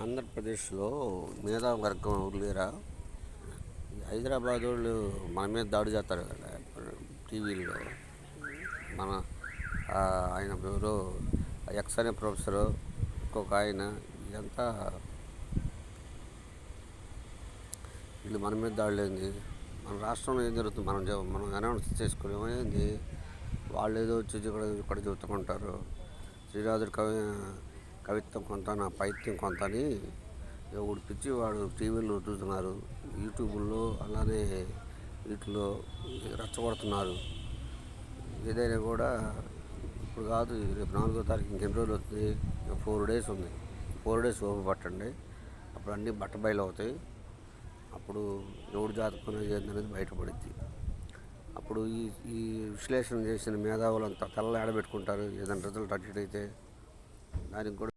ఆంధ్రప్రదేశ్లో మేధావర్గం లేరా? హైదరాబాద్ వాళ్ళు మన మీద దాడి చేస్తారు కదా టీవీల్లో. మన ఆయన ఎవరో ఎక్స్ అనే ప్రొఫెసరు, ఇంకొక ఆయన, ఇదంతా వీళ్ళు మన మీద దాడులు ఏంది? మన రాష్ట్రంలో ఏం జరుగుతుంది మనం అనౌన్స్ చేసుకునేమో ఏంది? వాళ్ళు ఏదో వచ్చి ఇక్కడ చెబుతుంటారు. శ్రీరాజుడు కవిత్వం కొంత, నా పైత్యం కొంత అని ఉడిపించి వాడు టీవీలో చూస్తున్నారు, యూట్యూబ్లో అలానే వీటిలో రెచ్చగొడుతున్నారు. ఏదైనా కూడా ఇప్పుడు కాదు, రేపు 4వ తారీఖు ఇంకెన్ని రోజులు వస్తుంది? 4 days ఉంది. 4 days ఓపిక పట్టండి. అప్పుడు అన్నీ బట్టబయలు అవుతాయి. అప్పుడు ఎవడు జాతకం అనేది బయటపడుద్ది. అప్పుడు ఈ విశ్లేషణ చేసిన మేధావులంతా తల్ల ఆడబెట్టుకుంటారు. ఏదైనా రిజల్ట్ అటు అయితే దానికి కూడా